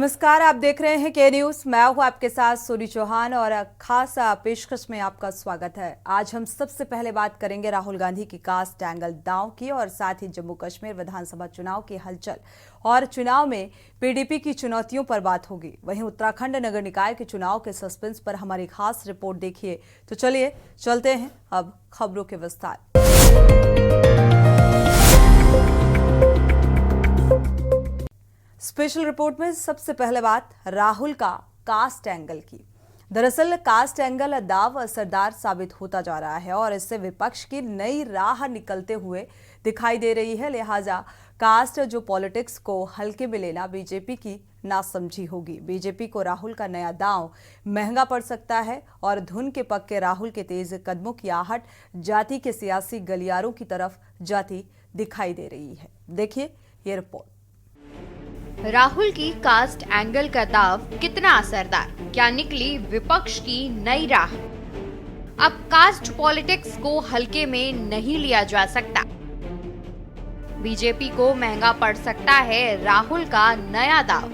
नमस्कार, आप देख रहे हैं के न्यूज। मैं हूं आपके साथ सोनी चौहान और खास पेशकश में आपका स्वागत है। आज हम सबसे पहले बात करेंगे राहुल गांधी की कास्ट एंगल दांव की और साथ ही जम्मू कश्मीर विधानसभा चुनाव की हलचल और चुनाव में पीडीपी की चुनौतियों पर बात होगी। वहीं उत्तराखंड नगर निकाय के चुनाव के सस्पेंस पर हमारी खास रिपोर्ट देखिए। तो चलिए चलते हैं अब खबरों के विस्तार। स्पेशल रिपोर्ट में सबसे पहले बात राहुल का कास्ट एंगल की। दरअसल कास्ट एंगल दाव असरदार साबित होता जा रहा है और इससे विपक्ष की नई राह निकलते हुए दिखाई दे रही है। लिहाजा कास्ट जो पॉलिटिक्स को हल्के में लेना बीजेपी की नासमझी होगी। बीजेपी को राहुल का नया दांव महंगा पड़ सकता है और धुन के पक्के राहुल के तेज कदमों की आहट जाति के सियासी गलियारों की तरफ जाती दिखाई दे रही है। देखिए ये रिपोर्ट। राहुल की कास्ट एंगल का दाव कितना असरदार, क्या निकली विपक्ष की नई राह। अब कास्ट पॉलिटिक्स को हल्के में नहीं लिया जा सकता। बीजेपी को महंगा पड़ सकता है राहुल का नया दाव।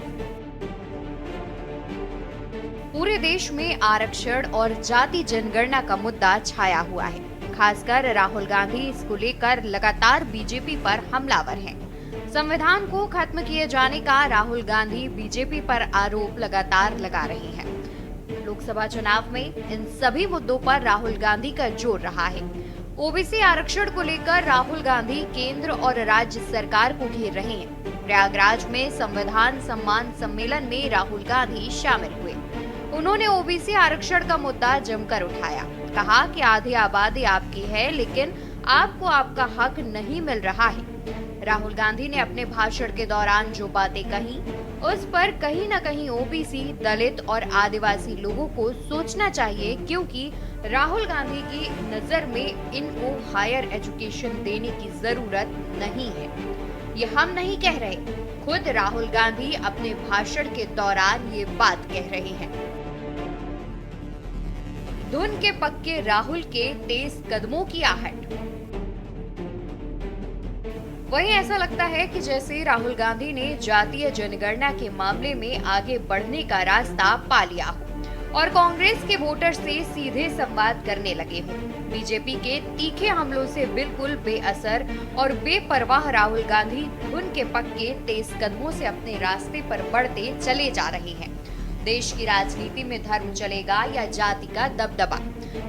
पूरे देश में आरक्षण और जाति जनगणना का मुद्दा छाया हुआ है। खासकर राहुल गांधी इसको लेकर लगातार बीजेपी पर हमलावर हैं। संविधान को खत्म किए जाने का राहुल गांधी बीजेपी पर आरोप लगातार लगा रहे हैं। लोकसभा चुनाव में इन सभी मुद्दों पर राहुल गांधी का जोर रहा है। ओबीसी आरक्षण को लेकर राहुल गांधी केंद्र और राज्य सरकार को घेर रहे हैं। प्रयागराज में संविधान सम्मान सम्मेलन में राहुल गांधी शामिल हुए। उन्होंने ओबीसी आरक्षण का मुद्दा जमकर उठाया। कहा कि आधी आबादी आपकी है, लेकिन आपको आपका हक नहीं मिल रहा है। राहुल गांधी ने अपने भाषण के दौरान जो बातें कही, उस पर कहीं न कहीं ओबीसी, दलित और आदिवासी लोगों को सोचना चाहिए, क्योंकि राहुल गांधी की नजर में इनको हायर एजुकेशन देने की जरूरत नहीं है। ये हम नहीं कह रहे, खुद राहुल गांधी अपने भाषण के दौरान ये बात कह रहे हैं। धुन के पक्के राहुल के तेज कदमों की आहट। वहीं ऐसा लगता है कि जैसे राहुल गांधी ने जातीय जनगणना के मामले में आगे बढ़ने का रास्ता पा लिया हो और कांग्रेस के वोटर से सीधे संवाद करने लगे हों। बीजेपी के तीखे हमलों से बिल्कुल बेअसर और बेपरवाह राहुल गांधी धुन के पक्के तेज कदमों से अपने रास्ते पर बढ़ते चले जा रहे हैं। देश की राजनीति में धर्म चलेगा या जाति का दबदबा,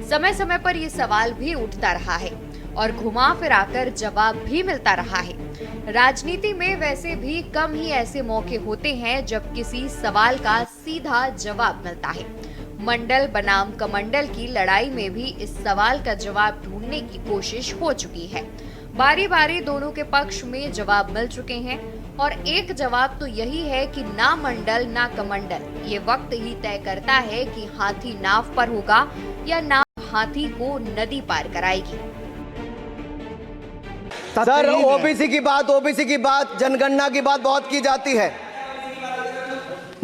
समय समय पर ये सवाल भी उठता रहा है और घुमा फिराकर जवाब भी मिलता रहा है। राजनीति में वैसे भी कम ही ऐसे मौके होते हैं जब किसी सवाल का सीधा जवाब मिलता है। मंडल बनाम कमंडल की लड़ाई में भी इस सवाल का जवाब ढूंढने की कोशिश हो चुकी है। बारी बारी दोनों के पक्ष में जवाब मिल चुके हैं और एक जवाब तो यही है कि ना मंडल ना कमंडल। ये वक्त ही तय करता है कि हाथी नाव पर होगा या नाव हाथी को नदी पार कराएगी। सर, ओबीसी की बात, जनगणना की बात बहुत की जाती है।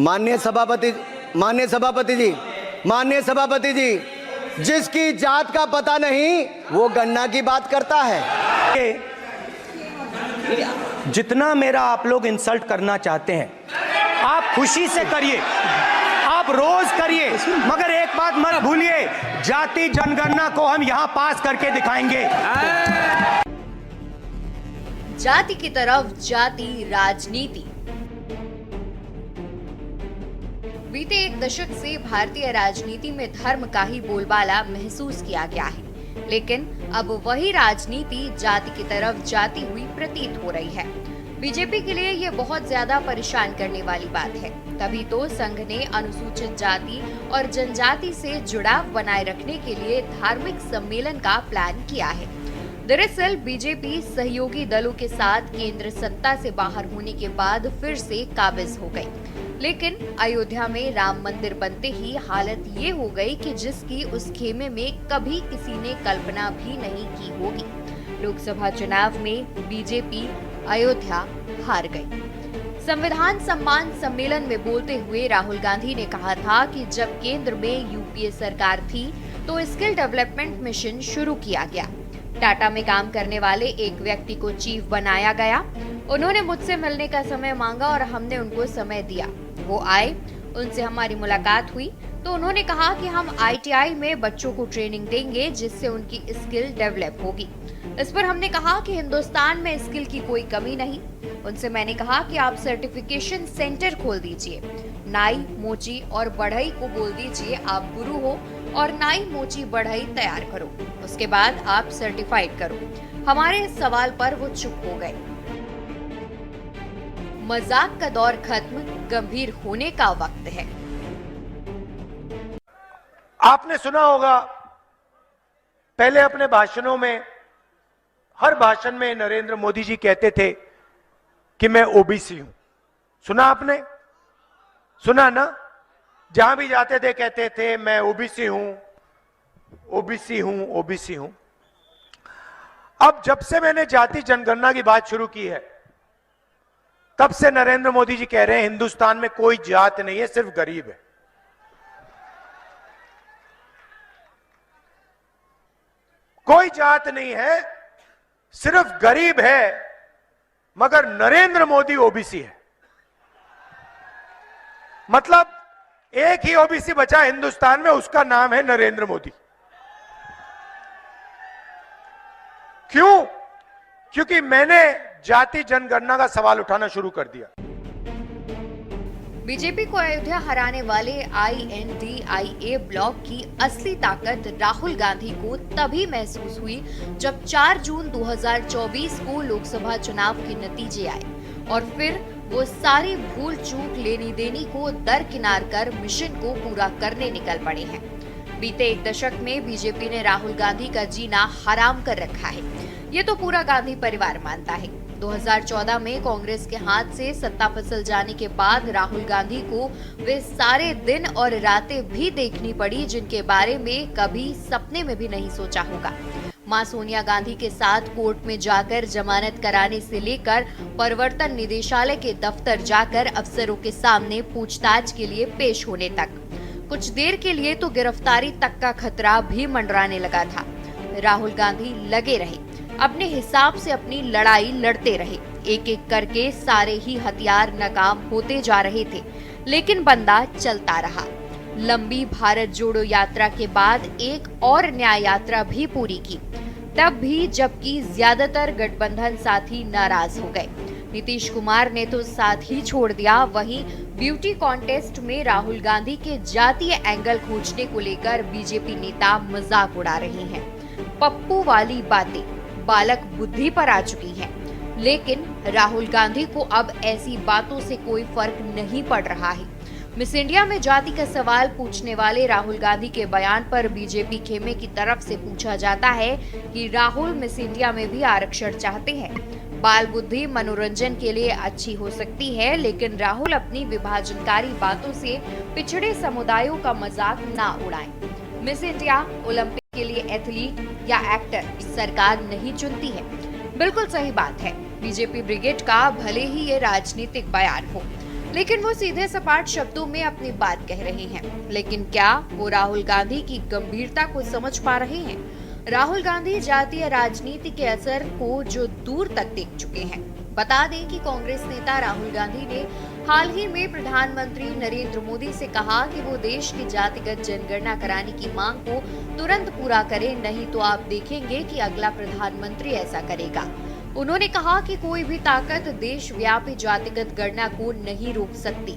माननीय सभापति जी, जिसकी जात का पता नहीं वो गणना की बात करता है। जितना मेरा आप लोग इंसल्ट करना चाहते हैं आप खुशी से करिए, आप रोज करिए, मगर एक बात मत भूलिए, जाति जनगणना को हम यहाँ पास करके दिखाएंगे। जाति की तरफ जाति राजनीति। बीते एक दशक से भारतीय राजनीति में धर्म का ही बोलबाला महसूस किया गया है, लेकिन अब वही राजनीति जाति की तरफ जाती हुई प्रतीत हो रही है। बीजेपी के लिए ये बहुत ज्यादा परेशान करने वाली बात है। तभी तो संघ ने अनुसूचित जाति और जनजाति से जुड़ाव बनाए रखने के लिए धार्मिक सम्मेलन का प्लान किया है। दरअसल बीजेपी सहयोगी दलों के साथ केंद्र सत्ता से बाहर होने के बाद फिर से काबिज हो गई, लेकिन अयोध्या में राम मंदिर बनते ही हालत ये हो गई कि जिसकी उस खेमे में कभी किसी ने कल्पना भी नहीं की होगी। लोकसभा चुनाव में बीजेपी अयोध्या हार गई। संविधान सम्मान सम्मेलन में बोलते हुए राहुल गांधी ने कहा था कि जब केंद्र में यूपीए सरकार थी तो स्किल डेवलपमेंट मिशन शुरू किया गया। टाटा में काम करने वाले एक व्यक्ति को चीफ बनाया गया। उन्होंने मुझसे मिलने का समय मांगा और हमने उनको समय दिया। वो आए, उनसे हमारी मुलाकात हुई तो उन्होंने कहा कि हम ITI में बच्चों को ट्रेनिंग देंगे जिससे उनकी स्किल डेवलप होगी। इस पर हमने कहा कि हिंदुस्तान में स्किल की कोई कमी नहीं। उनसे मैंने कहा कि आप सर्टिफिकेशन सेंटर खोल दीजिए, नाई, मोची और बढ़ई को बोल दीजिए आप गुरु हो और नाई, मोची, बढ़ई तैयार करो, उसके बाद आप सर्टिफाइड करो। हमारे इस सवाल पर वो चुप हो गए। मजाक का दौर खत्म, गंभीर होने का वक्त है। आपने सुना होगा पहले अपने भाषणों में, हर भाषण में नरेंद्र मोदी जी कहते थे कि मैं ओबीसी हूं। सुना आपने? सुना ना? जहां भी जाते थे कहते थे मैं ओबीसी हूं, ओबीसी हूं, ओबीसी हूं। अब जब से मैंने जाति जनगणना की बात शुरू की है, तब से नरेंद्र मोदी जी कह रहे हैं हिंदुस्तान में कोई जात नहीं है, सिर्फ गरीब है। कोई जात नहीं है, सिर्फ गरीब है, मगर नरेंद्र मोदी ओबीसी है। मतलब एक ही ओबीसी बचा हिंदुस्तान में, उसका नाम है नरेंद्र मोदी। क्यों? क्योंकि मैंने जाति जनगणना का सवाल उठाना शुरू कर दिया। बीजेपी को अयोध्या हराने वाले INDIA ब्लॉक की असली ताकत राहुल गांधी को तभी महसूस हुई जब 4 जून 2024 को लोकसभा चुनाव के नतीजे आए और फिर वो सारी भूल चूक लेनी देनी को दरकिनार कर मिशन को पूरा करने निकल पड़े हैं। बीते एक दशक में बीजेपी ने राहुल गांधी का जीना हराम कर रखा है, ये तो पूरा गांधी परिवार मानता है। 2014 में कांग्रेस के हाथ से सत्ता फिसल जाने के बाद राहुल गांधी को वे सारे दिन और रातें भी देखनी पड़ी जिनके बारे में कभी सपने में भी नहीं सोचा होगा। मां सोनिया गांधी के साथ कोर्ट में जाकर जमानत कराने से लेकर प्रवर्तन निदेशालय के दफ्तर जाकर अफसरों के सामने पूछताछ के लिए पेश होने तक। कुछ देर के लिए तो गिरफ्तारी तक का खतरा भी मंडराने लगा था। राहुल गांधी लगे रहे, अपने हिसाब से अपनी लड़ाई लड़ते रहे। एक एक करके सारे ही हथियार नाकाम होते जा रहे थे, लेकिन बंदा चलता रहा। लंबी भारत जोड़ो यात्रा के बाद एक और न्याय यात्रा भी पूरी की, तब भी जबकि ज्यादातर गठबंधन साथी नाराज हो गए। नीतीश कुमार ने तो साथ ही छोड़ दिया। वहीं ब्यूटी कॉन्टेस्ट में राहुल गांधी के जातीय एंगल खोजने को लेकर बीजेपी नेता मजाक उड़ा रहे हैं। पप्पू वाली बातें बालक बुद्धि पर आ चुकी हैं, लेकिन राहुल गांधी को अब ऐसी बातों से कोई फर्क नहीं पड़ रहा है। मिस इंडिया में जाति का सवाल पूछने वाले राहुल गांधी के बयान पर बीजेपी खेमे की तरफ से पूछा जाता है कि राहुल मिस इंडिया में भी आरक्षण चाहते हैं। बाल बुद्धि मनोरंजन के लिए अच्छी हो सकती है, लेकिन राहुल अपनी विभाजनकारी बातों से पिछड़े समुदायों का मजाक ना उड़ाएं। मिस इंडिया, ओलंपिक के लिए एथलीट या एक्टर सरकार नहीं चुनती है। बिल्कुल सही बात है। बीजेपी ब्रिगेड का भले ही ये राजनीतिक बयान हो, लेकिन वो सीधे सपाट शब्दों में अपनी बात कह रहे हैं। लेकिन क्या वो राहुल गांधी की गंभीरता को समझ पा रहे हैं? राहुल गांधी जातीय राजनीति के असर को जो दूर तक देख चुके हैं। बता दें कि कांग्रेस नेता राहुल गांधी ने हाल ही में प्रधानमंत्री नरेंद्र मोदी से कहा कि वो देश की जातिगत जनगणना कराने की मांग को तुरंत पूरा करें, नहीं तो आप देखेंगे कि अगला प्रधानमंत्री ऐसा करेगा। उन्होंने कहा कि कोई भी ताकत देशव्यापी जातिगत गणना को नहीं रोक सकती।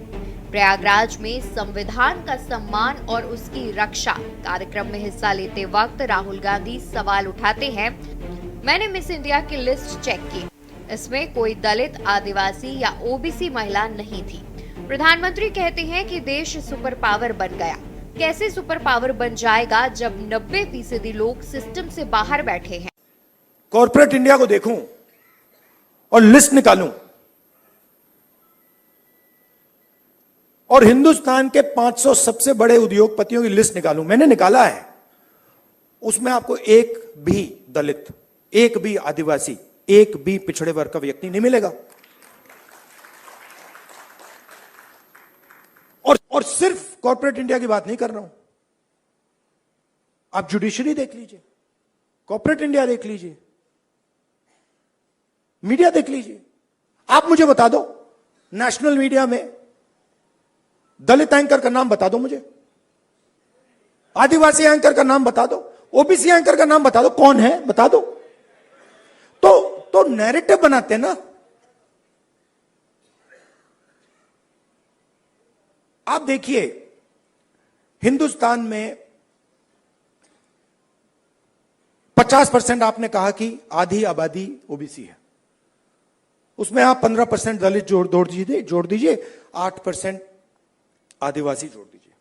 प्रयागराज में संविधान का सम्मान और उसकी रक्षा कार्यक्रम में हिस्सा लेते वक्त राहुल गांधी सवाल उठाते हैं, मैंने मिस इंडिया की लिस्ट चेक की, इसमें कोई दलित, आदिवासी या ओबीसी महिला नहीं थी। प्रधानमंत्री कहते हैं कि देश सुपर पावर बन गया। कैसे सुपर पावर बन जाएगा जब 90% लोग सिस्टम से बाहर बैठे हैं? कॉर्पोरेट इंडिया को देखूं और लिस्ट निकालूं और हिंदुस्तान के 500 सबसे बड़े उद्योगपतियों की लिस्ट निकालूं, मैंने निकाला है, उसमें आपको एक भी दलित, एक भी आदिवासी, एक भी पिछड़े वर्ग का व्यक्ति नहीं मिलेगा। और सिर्फ कॉर्पोरेट इंडिया की बात नहीं कर रहा हूं, आप जुडिशरी देख लीजिए, कॉर्पोरेट इंडिया देख लीजिए, मीडिया देख लीजिए। आप मुझे बता दो, नेशनल मीडिया में दलित एंकर का नाम बता दो मुझे, आदिवासी एंकर का नाम बता दो, ओबीसी एंकर का नाम बता दो, कौन है बता दो। तो नैरेटिव बनाते हैं ना। आप देखिए, हिंदुस्तान में 50% आपने कहा कि आधी आबादी ओबीसी है, उसमें आप 15% दलित जोड़ दीजिए, 8% आदिवासी जोड़ दीजिए।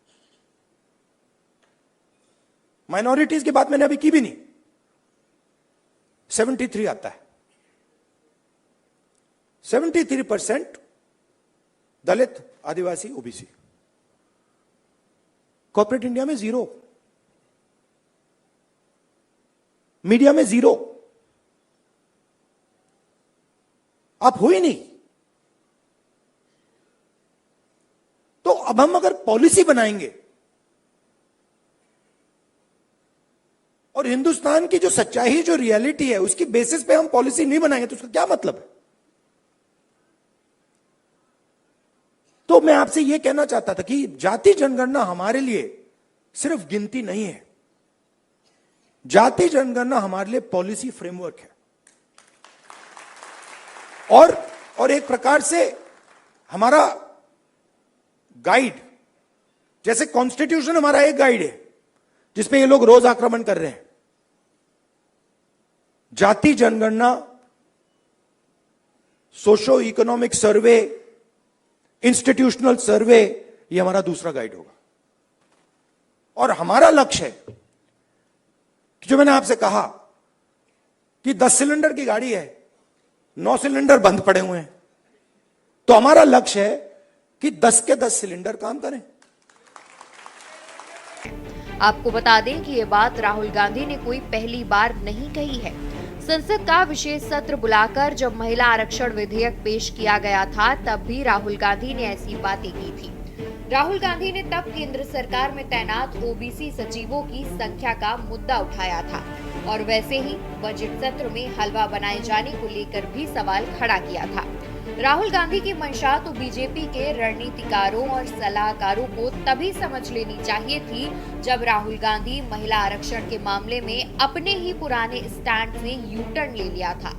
माइनॉरिटीज की बात मैंने अभी की भी नहीं, 73 आता है। 73% दलित, आदिवासी, ओबीसी। कॉर्पोरेट इंडिया में 0, मीडिया में 0। आप हो ही नहीं। तो अब हम अगर पॉलिसी बनाएंगे और हिंदुस्तान की जो सच्चाई, जो रियलिटी है, उसकी बेसिस पे हम पॉलिसी नहीं बनाएंगे तो उसका क्या मतलब है? तो मैं आपसे यह कहना चाहता था कि जाति जनगणना हमारे लिए सिर्फ गिनती नहीं है, जाति जनगणना हमारे लिए पॉलिसी फ्रेमवर्क है। और एक प्रकार से हमारा गाइड, जैसे कॉन्स्टिट्यूशन हमारा एक गाइड है जिसपे ये लोग रोज आक्रमण कर रहे हैं, जाति जनगणना, सोशो इकोनॉमिक सर्वे, इंस्टीट्यूशनल सर्वे, ये हमारा दूसरा गाइड होगा। और हमारा लक्ष्य है कि जो मैंने आपसे कहा कि 10 सिलेंडर की गाड़ी है, 9 सिलेंडर बंद पड़े हुए हैं, तो हमारा लक्ष्य है कि 10 के 10 सिलेंडर काम करें। आपको बता दें कि ये बात राहुल गांधी ने कोई पहली बार नहीं कही है। संसद का विशेष सत्र बुलाकर जब महिला आरक्षण विधेयक पेश किया गया था, तब भी राहुल गांधी ने ऐसी बातें की थी। राहुल गांधी ने तब केंद्र सरकार में तैनात ओबीसी सचिवों की संख्या का मुद्दा उठाया था और वैसे ही बजट सत्र में हलवा बनाए जाने को लेकर भी सवाल खड़ा किया था। राहुल गांधी की मंशा तो बीजेपी के रणनीतिकारों और सलाहकारों को तभी समझ लेनी चाहिए थी जब राहुल गांधी महिला आरक्षण के मामले में अपने ही पुराने स्टैंड से यू टर्न ले लिया था।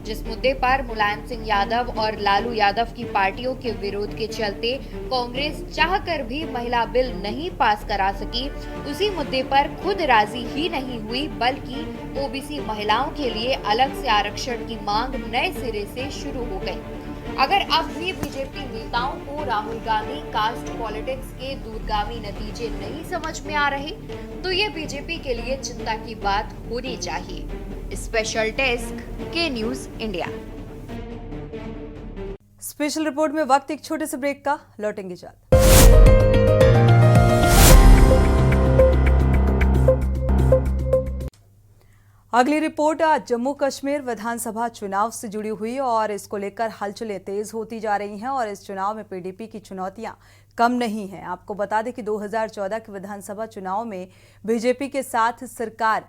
जिस मुद्दे पर मुलायम सिंह यादव और लालू यादव की पार्टियों के विरोध के चलते कांग्रेस चाहकर भी महिला बिल नहीं पास करा सकी, उसी मुद्दे पर खुद राजी ही नहीं हुई, बल्कि ओबीसी महिलाओं के लिए अलग से आरक्षण की मांग नए सिरे से शुरू हो गई। अगर अब भी बीजेपी नेताओं को राहुल गांधी कास्ट पॉलिटिक्स के दूरगामी नतीजे नहीं समझ में आ रहे, तो ये बीजेपी के लिए चिंता की बात होनी चाहिए। स्पेशल डेस्क के न्यूज इंडिया। स्पेशल रिपोर्ट में वक्त एक छोटे से ब्रेक का, लौटेंगे जल्द। अगली रिपोर्ट जम्मू कश्मीर विधानसभा चुनाव से जुड़ी हुई और इसको लेकर हलचलें तेज होती जा रही हैं और इस चुनाव में पीडीपी की चुनौतियां कम नहीं हैं। आपको बता दें कि 2014 के विधानसभा चुनाव में बीजेपी के साथ सरकार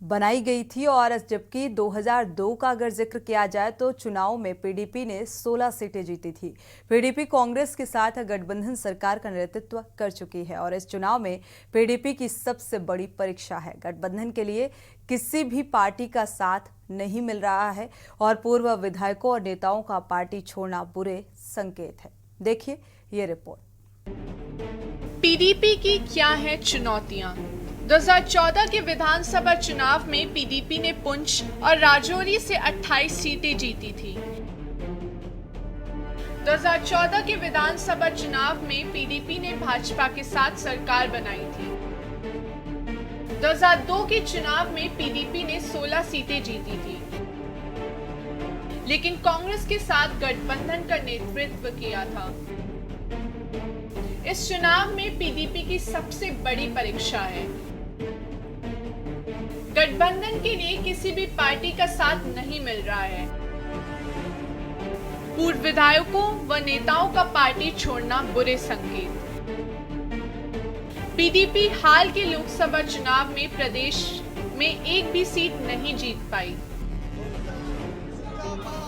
बनाई गई थी और जबकि 2002 का अगर जिक्र किया जाए तो चुनाव में पीडीपी ने 16 सीटें जीती थी। पीडीपी कांग्रेस के साथ गठबंधन सरकार का नेतृत्व कर चुकी है और इस चुनाव में पीडीपी की सबसे बड़ी परीक्षा है। गठबंधन के लिए किसी भी पार्टी का साथ नहीं मिल रहा है और पूर्व विधायकों और नेताओं का पार्टी छोड़ना बुरे संकेत है। देखिए ये रिपोर्ट। पीडीपी की क्या है चुनौतियां? 2014 के विधानसभा चुनाव में पीडीपी ने पुंछ और राजौरी से 28 सीटें जीती थी। 2014 के विधानसभा चुनाव में पीडीपी ने भाजपा के साथ सरकार बनाई थी। 2002 के चुनाव में पीडीपी ने 16 सीटें जीती थी, लेकिन कांग्रेस के साथ गठबंधन का नेतृत्व किया था। इस चुनाव में पीडीपी की सबसे बड़ी परीक्षा है। गठबंधन के लिए किसी भी पार्टी का साथ नहीं मिल रहा है। पूर्व विधायकों व नेताओं का पार्टी छोड़ना बुरे संकेत। पीडीपी हाल के लोकसभा चुनाव में प्रदेश में एक भी सीट नहीं जीत पाई।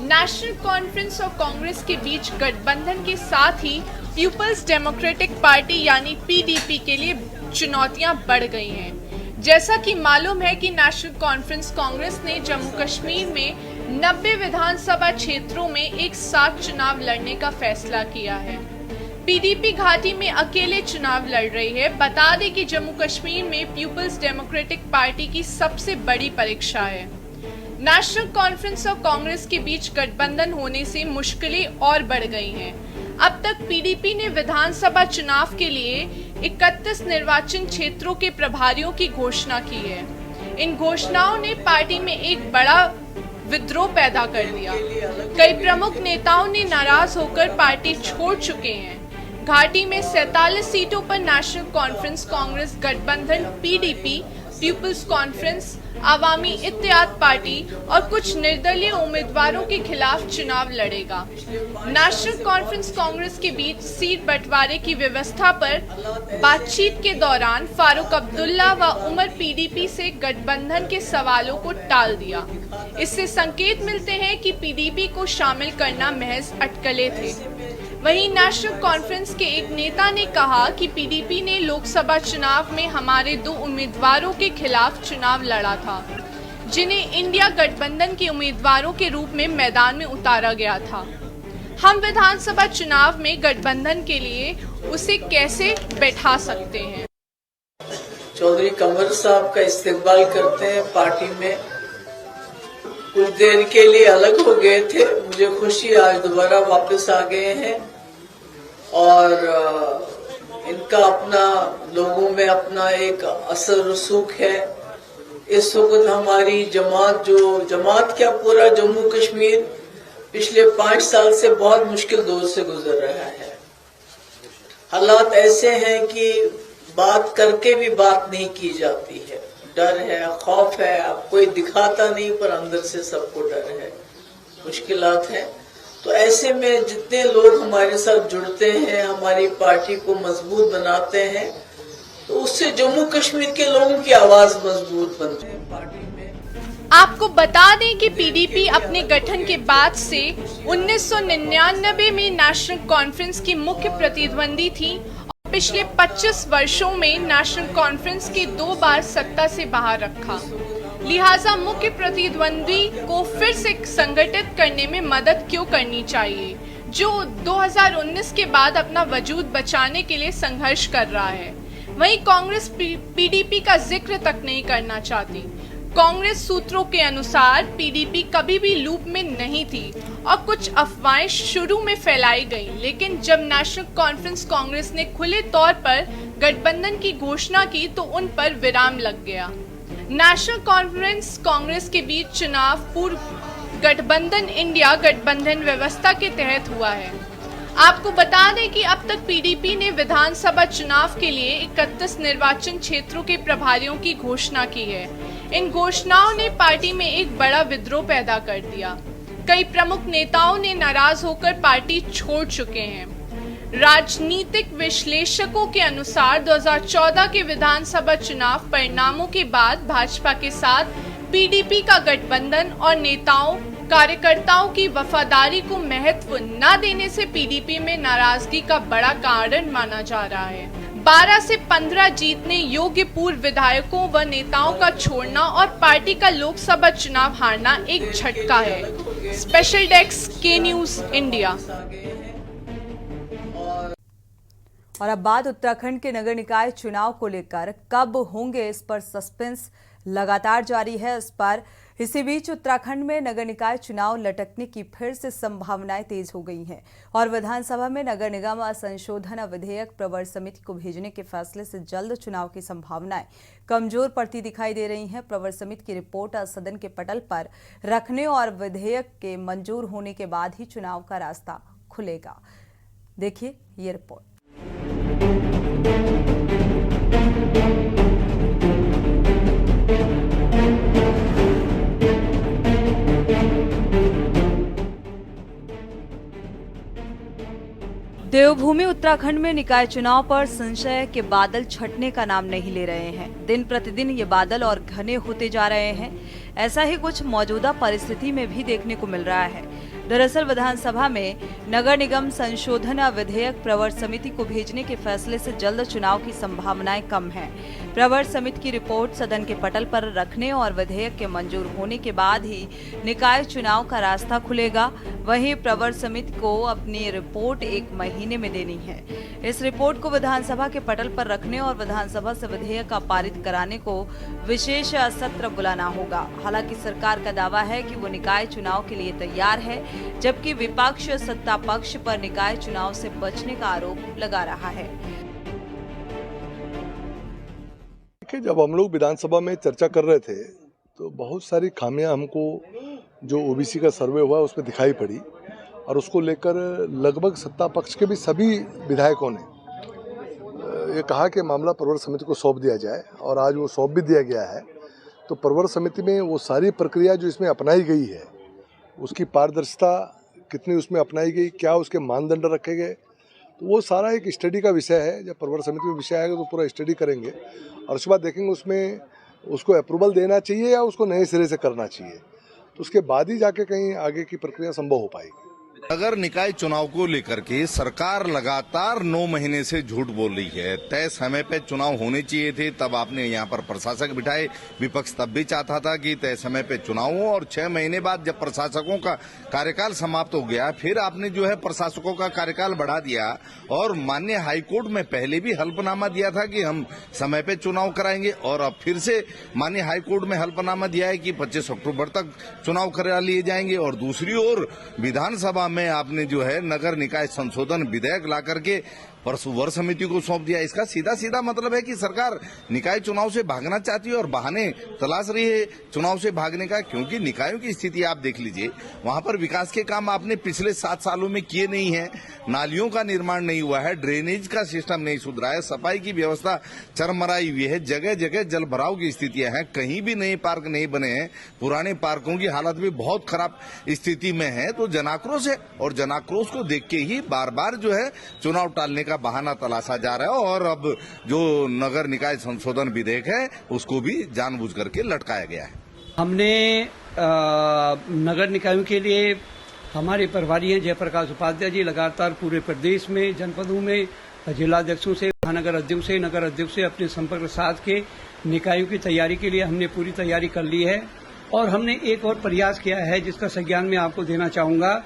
नेशनल कॉन्फ्रेंस और कांग्रेस के बीच गठबंधन के साथ ही पीपल्स डेमोक्रेटिक पार्टी यानी पीडीपी के लिए चुनौतियां बढ़ गई हैं। जैसा कि मालूम है कि नेशनल कॉन्फ्रेंस कांग्रेस ने जम्मू कश्मीर में 90 विधानसभा क्षेत्रों में एक साथ चुनाव लड़ने का फैसला किया है। पीडीपी घाटी में अकेले चुनाव लड़ रही है। बता दें कि जम्मू कश्मीर में पीपल्स डेमोक्रेटिक पार्टी की सबसे बड़ी परीक्षा है। नेशनल कॉन्फ्रेंस और कांग्रेस के बीच गठबंधन होने से मुश्किलें और बढ़ गई हैं। अब तक पीडीपी ने विधानसभा चुनाव के लिए 31 निर्वाचन क्षेत्रों के प्रभारियों की घोषणा की है। इन घोषणाओं ने पार्टी में एक बड़ा विद्रोह पैदा कर दिया। कई प्रमुख नेताओं ने नाराज होकर पार्टी छोड़ चुके हैं। घाटी में 47 सीटों पर नेशनल कॉन्फ्रेंस कांग्रेस गठबंधन PDP, people's conference, Awami Ittehad party और कुछ निर्दलीय उम्मीदवारों के खिलाफ चुनाव लड़ेगा। नेशनल कॉन्फ्रेंस कांग्रेस के बीच सीट बंटवारे की व्यवस्था पर बातचीत के दौरान फारूक अब्दुल्ला व उमर पीडीपी से गठबंधन के सवालों को टाल दिया। इससे संकेत मिलते हैं कि पीडीपी को शामिल करना महज अटकलें थे। वहीं नेशनल कॉन्फ्रेंस के एक नेता ने कहा कि पीडीपी ने लोकसभा चुनाव में हमारे 2 उम्मीदवारों के खिलाफ चुनाव लड़ा था, जिन्हें इंडिया गठबंधन के उम्मीदवारों के रूप में मैदान में उतारा गया था। हम विधानसभा चुनाव में गठबंधन के लिए उसे कैसे बैठा सकते हैं? चौधरी कमर साहब का इस्तेमाल करते हैं पार्टी में। कुछ देर के लिए अलग हो गए थे, मुझे खुशी आज दोबारा वापस आ गए हैं और इनका अपना लोगों में अपना एक असर रसूख है। इस वक्त हमारी जमात क्या पूरा जम्मू कश्मीर पिछले 5 साल से बहुत मुश्किल दौर से गुजर रहा है। हालात ऐसे हैं कि बात करके भी बात नहीं की जाती है। डर है, खौफ है, अब कोई दिखाता नहीं पर अंदर से सबको डर है, मुश्किलात हैं। तो ऐसे में जितने लोग हमारे साथ जुड़ते हैं, हमारी पार्टी को मजबूत बनाते हैं, तो उससे जम्मू कश्मीर के लोगों की आवाज मजबूत बनती है पार्टी में। आपको बता दें कि पीडीपी अपने गठन के बाद से 1999 में नेशनल कॉन्फ्रेंस की मुख्य प्रतिद्वंदी थी। पिछले 25 वर्षों में नेशनल कॉन्फ्रेंस के 2 बार सत्ता से बाहर रखा। लिहाजा मुख्य प्रतिद्वंदी को फिर से संगठित करने में मदद क्यों करनी चाहिए, जो 2019 के बाद अपना वजूद बचाने के लिए संघर्ष कर रहा है। वहीं कांग्रेस पीडीपी का जिक्र तक नहीं करना चाहती। कांग्रेस सूत्रों के अनुसार पीडीपी कभी भी लूप में नहीं थी और कुछ अफवाहें शुरू में फैलाई गईं, लेकिन जब नेशनल कॉन्फ्रेंस कांग्रेस ने खुले तौर पर गठबंधन की घोषणा की तो उन पर विराम लग गया। नेशनल कॉन्फ्रेंस कांग्रेस के बीच चुनाव पूर्व गठबंधन इंडिया गठबंधन व्यवस्था के तहत हुआ है। आपको बता दें कि अब तक पीडीपी ने विधानसभा चुनाव के लिए 31 निर्वाचन क्षेत्रों के प्रभारियों की घोषणा की है। इन घोषणाओं ने पार्टी में एक बड़ा विद्रोह पैदा कर दिया। कई प्रमुख नेताओं ने नाराज होकर पार्टी छोड़ चुके हैं। राजनीतिक विश्लेषकों के अनुसार 2014 के विधानसभा चुनाव परिणामों के बाद भाजपा के साथ पीडीपी का गठबंधन और नेताओं कार्यकर्ताओं की वफादारी को महत्व न देने से पीडीपी में नाराजगी का बड़ा कारण माना जा रहा है। 12 से 15 जीतने योग्य पूर्व विधायकों व नेताओं का छोड़ना और पार्टी का लोकसभा चुनाव हारना एक झटका है। स्पेशल डेस्क के न्यूज इंडिया। और अब बात उत्तराखंड के नगर निकाय चुनाव को लेकर, कब होंगे इस पर सस्पेंस लगातार जारी है। इसी बीच उत्तराखंड में नगर निकाय चुनाव लटकने की फिर से संभावनाएं तेज हो गई हैं और विधानसभा में नगर निगम संशोधन विधेयक प्रवर समिति को भेजने के फैसले से जल्द चुनाव की संभावनाएं कमजोर पड़ती दिखाई दे रही हैं। प्रवर समिति की रिपोर्ट सदन के पटल पर रखने और विधेयक के मंजूर होने के बाद ही चुनाव का रास्ता खुलेगा। देखिए ये रिपोर्ट। देवभूमि उत्तराखंड में निकाय चुनाव पर संशय के बादल छटने का नाम नहीं ले रहे हैं। दिन प्रतिदिन ये बादल और घने होते जा रहे हैं। ऐसा ही कुछ मौजूदा परिस्थिति में भी देखने को मिल रहा है। दरअसल विधानसभा में नगर निगम संशोधन विधेयक प्रवर समिति को भेजने के फैसले से जल्द चुनाव की संभावनाएं कम हैं। प्रवर समिति की रिपोर्ट सदन के पटल पर रखने और विधेयक के मंजूर होने के बाद ही निकाय चुनाव का रास्ता खुलेगा। वहीं प्रवर समिति को अपनी रिपोर्ट 1 महीने में देनी है। इस रिपोर्ट को विधानसभा के पटल पर रखने और विधानसभा से विधेयक का पारित कराने को विशेष सत्र बुलाना होगा। हालांकि सरकार का दावा है कि वो निकाय चुनाव के लिए तैयार है, जबकि विपक्ष सत्ता पक्ष पर निकाय चुनाव से बचने का आरोप लगा रहा है। जब हम लोग विधानसभा में चर्चा कर रहे थे तो बहुत सारी खामियां हमको जो ओबीसी का सर्वे हुआ उसमें दिखाई पड़ी और उसको लेकर लगभग सत्ता पक्ष के भी सभी विधायकों ने ये कहा कि मामला प्रवर समिति को सौंप दिया जाए और आज वो सौंप भी दिया गया है। तो प्रवर समिति में वो सारी प्रक्रिया जो इसमें अपनाई गई है उसकी पारदर्शिता कितनी उसमें अपनाई गई, क्या उसके मानदंड रखे गए, तो वो सारा एक स्टडी का विषय है। जब प्रवर समिति में विषय आएगा तो पूरा स्टडी करेंगे और उसके बाद देखेंगे उसमें उसको अप्रूवल देना चाहिए या उसको नए सिरे से करना चाहिए, तो उसके बाद ही जाके कहीं आगे की प्रक्रिया संभव हो पाएगी। नगर निकाय चुनाव को लेकर के सरकार लगातार 9 महीने से झूठ बोल रही है। तय समय पे चुनाव होने चाहिए थे, तब आपने यहाँ पर प्रशासक बिठाए। विपक्ष तब भी चाहता था कि तय समय पे चुनाव हो और 6 महीने बाद जब प्रशासकों का कार्यकाल समाप्त हो गया फिर आपने जो है प्रशासकों का कार्यकाल बढ़ा दिया और माननीय हाईकोर्ट में पहले भी हल्फनामा दिया था कि हम समय पे चुनाव कराएंगे और अब फिर से माननीय हाईकोर्ट में हल्फनामा दिया है कि 25 अक्टूबर तक चुनाव करा लिए जाएंगे। और दूसरी ओर विधानसभा में आपने जो है नगर निकाय संशोधन विधेयक ला करके प्रवर समिति को सौंप दिया। इसका सीधा सीधा मतलब है कि सरकार निकाय चुनाव से भागना चाहती है और बहाने तलाश रही है चुनाव से भागने का, क्योंकि निकायों की स्थिति आप देख लीजिए, वहां पर विकास के काम आपने पिछले 7 सालों में किए नहीं है। नालियों का निर्माण नहीं हुआ है, ड्रेनेज का सिस्टम नहीं सुधरा है, सफाई की व्यवस्था चरमराई हुई है, जगह जगह जल भराव की स्थितियां हैं, कहीं भी नए पार्क नहीं बने हैं, पुराने पार्कों की हालत भी बहुत खराब स्थिति में है। तो जनाक्रोश है और जनाक्रोश को देख के ही बार बार जो है चुनाव टालने का बहाना तलाशा जा रहा है और अब जो नगर निकाय संशोधन विधेयक है उसको भी जानबूझ करके लटकाया गया है। हमने नगर निकायों के लिए हमारे प्रभारी हैं जयप्रकाश उपाध्याय जी लगातार पूरे प्रदेश में जनपदों में जिलाध्यक्षों से, महानगर अध्यक्षों से, नगर अध्यक्षों से अपने संपर्क साध के निकायों की तैयारी के लिए हमने पूरी तैयारी कर ली है। और हमने एक और प्रयास किया है जिसका संज्ञान मैं आपको देना चाहूंगा।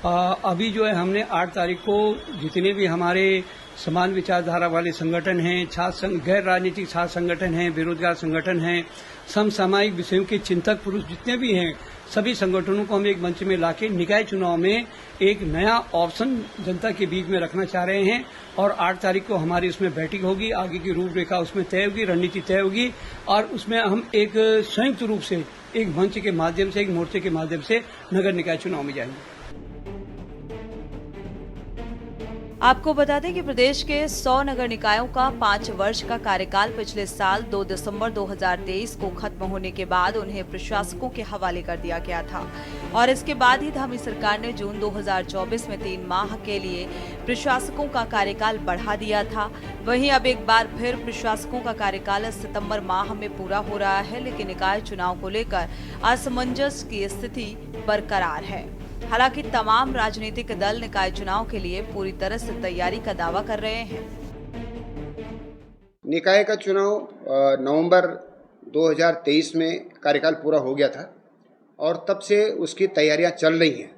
अभी जो है हमने 8 तारीख को जितने भी हमारे समान विचारधारा वाले संगठन हैं, छात्र गैर राजनीतिक छात्र संगठन हैं, बेरोजगार संगठन हैं, समसामयिक विषयों के चिंतक पुरुष जितने भी हैं, सभी संगठनों को हम एक मंच में लाके निकाय चुनाव में एक नया ऑप्शन जनता के बीच में रखना चाह रहे हैं। और 8 तारीख को हमारी उसमें बैठक होगी, आगे की रूपरेखा उसमें तय होगी, रणनीति तय होगी और उसमें हम एक संयुक्त रूप से एक मंच के माध्यम से, एक मोर्चे के माध्यम से नगर निकाय चुनाव में जाएंगे। आपको बता दें कि प्रदेश के 100 नगर निकायों का 5 वर्ष का कार्यकाल पिछले साल 2 दिसंबर 2023 को खत्म होने के बाद उन्हें प्रशासकों के हवाले कर दिया गया था और इसके बाद ही धामी सरकार ने जून 2024 में 3 माह के लिए प्रशासकों का कार्यकाल बढ़ा दिया था। वहीं अब एक बार फिर प्रशासकों का कार्यकाल सितंबर माह में पूरा हो रहा है, लेकिन निकाय चुनाव को लेकर असमंजस की स्थिति बरकरार है। हालांकि तमाम राजनीतिक दल निकाय चुनाव के लिए पूरी तरह से तैयारी का दावा कर रहे हैं। निकाय का चुनाव नवंबर 2023 में कार्यकाल पूरा हो गया था और तब से उसकी तैयारियां चल रही हैं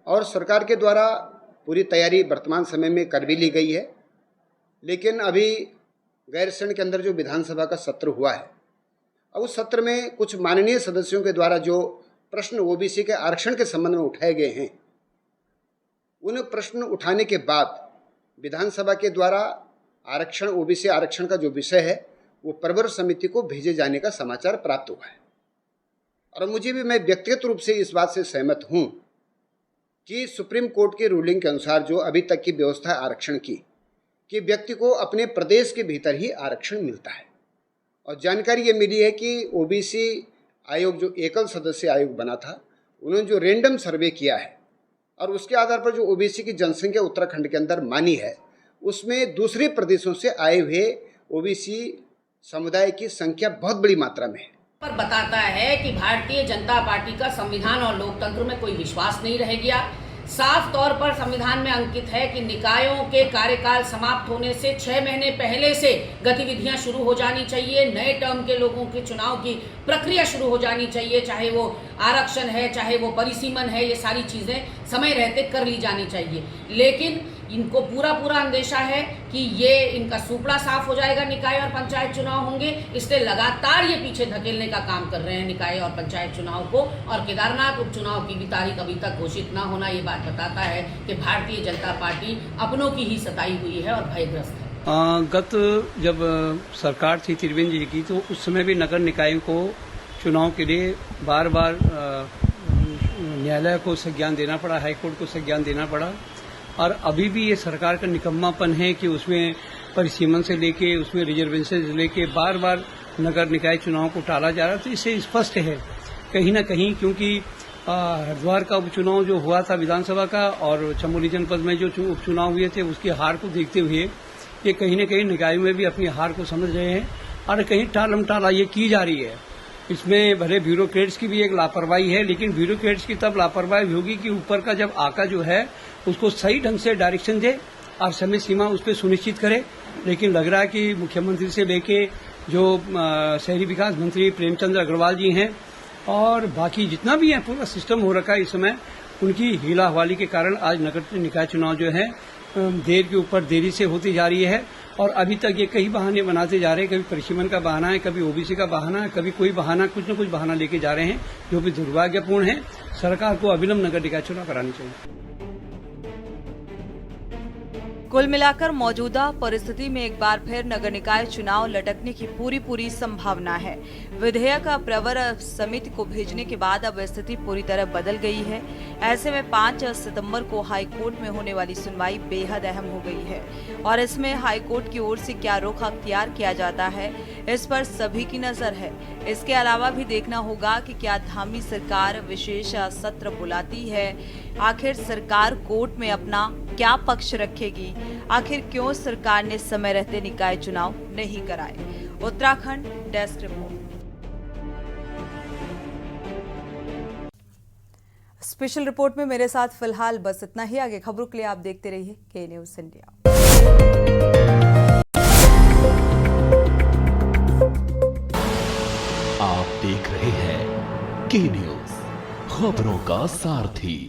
और सरकार के द्वारा पूरी तैयारी वर्तमान समय में कर भी ली गई है। लेकिन अभी गैरसैंण के अंदर जो विधानसभा का सत्र हुआ है, अब उस सत्र में कुछ माननीय सदस्यों के द्वारा जो प्रश्न ओबीसी के आरक्षण के संबंध में उठाए गए हैं, उन प्रश्न उठाने के बाद विधानसभा के द्वारा आरक्षण, ओबीसी आरक्षण का जो विषय है वो प्रवर समिति को भेजे जाने का समाचार प्राप्त हुआ है। और मुझे भी, मैं व्यक्तिगत रूप से इस बात से सहमत हूं कि सुप्रीम कोर्ट के रूलिंग के अनुसार जो अभी तक की व्यवस्था है आरक्षण की, कि व्यक्ति को अपने प्रदेश के भीतर ही आरक्षण मिलता है। और जानकारी ये मिली है कि ओबीसी आयोग जो एकल सदस्य आयोग बना था, उन्होंने जो रैंडम सर्वे किया है और उसके आधार पर जो ओबीसी की जनसंख्या उत्तराखंड के अंदर मानी है, उसमें दूसरे प्रदेशों से आए हुए ओबीसी समुदाय की संख्या बहुत बड़ी मात्रा में है। पर बताता है कि भारतीय जनता पार्टी का संविधान और लोकतंत्र में कोई विश्वास नहीं रह गया। साफ तौर पर संविधान में अंकित है कि निकायों के कार्यकाल समाप्त होने से 6 महीने पहले से गतिविधियां शुरू हो जानी चाहिए। नए टर्म के लोगों के चुनाव की प्रक्रिया शुरू हो जानी चाहिए, चाहे वो आरक्षण है, चाहे वो परिसीमन है, ये सारी चीजें समय रहते कर ली जानी चाहिए। लेकिन इनको पूरा अंदेशा है कि ये इनका सुपड़ा साफ हो जाएगा, निकाय और पंचायत चुनाव होंगे, इसलिए लगातार ये पीछे धकेलने का काम कर रहे हैं निकाय और पंचायत चुनाव को। और केदारनाथ उपचुनाव की भी तारीख अभी तक घोषित न होना ये बात बताता है कि भारतीय जनता पार्टी अपनों की ही सताई हुई है और भयग्रस्त है। गत जब सरकार थी त्रिवेंद्र जी की, तो उस समय भी नगर निकायों को चुनाव के लिए बार बार न्यायालय को संज्ञान देना पड़ा, हाईकोर्ट को संज्ञान देना पड़ा। और अभी भी ये सरकार का निकम्मापन है कि उसमें परिसीमन से लेके, उसमें रिजर्वेशन से लेके बार बार नगर निकाय चुनाव को टाला जा रहा है। तो इससे स्पष्ट है कहीं ना कहीं, क्योंकि हरिद्वार का उपचुनाव जो हुआ था विधानसभा का और चमोली जनपद में जो उपचुनाव हुए थे उसकी हार को देखते हुए ये कहीं न कहीं निकायों में भी अपनी हार को समझ रहे हैं और कहीं टालम टाला ये की जा रही है। इसमें भले ब्यूरोक्रेट्स की भी एक लापरवाही है, लेकिन ब्यूरोक्रेट्स की तब लापरवाही होगी कि ऊपर का जब आका जो है उसको सही ढंग से डायरेक्शन दे और समय सीमा उस पर सुनिश्चित करे। लेकिन लग रहा है कि मुख्यमंत्री से लेके जो शहरी विकास मंत्री प्रेमचंद अग्रवाल जी हैं और बाकी जितना भी है पूरा सिस्टम हो रखा है इस समय, उनकी हीला हवाली के कारण आज नगर निकाय चुनाव जो है देर के ऊपर देरी से होती जा रही है। और अभी तक ये कई बहाने बनाते जा रहे हैं, कभी परिसीमन का बहाना है, कभी ओबीसी का बहाना है, कभी कोई बहाना, कुछ न कुछ बहाना लेके जा रहे हैं, जो भी दुर्भाग्यपूर्ण है। सरकार को अविलंब नगर निकाय चुनाव करानी चाहिए। कुल मिलाकर मौजूदा परिस्थिति में एक बार फिर नगर निकाय चुनाव लटकने की पूरी संभावना है। विधेयक प्रवर समिति को भेजने के बाद अब स्थिति पूरी तरह बदल गई है। ऐसे में 5 सितंबर को हाई कोर्ट में होने वाली सुनवाई बेहद अहम हो गई है और इसमें हाई कोर्ट की ओर से क्या रुख अख्तियार किया जाता है, इस पर सभी की नजर है। इसके अलावा भी देखना होगा कि क्या धामी सरकार विशेष सत्र बुलाती है, आखिर सरकार कोर्ट में अपना क्या पक्ष रखेगी, आखिर क्यों सरकार ने समय रहते निकाय चुनाव नहीं कराए। Uttarakhand desk report. Special report में मेरे साथ फिलहाल बस इतना ही। आगे खबरों के लिए आप देखते रहिए के न्यूज़ इंडिया। आप देख रहे हैं के न्यूज़, खबरों का सारथी।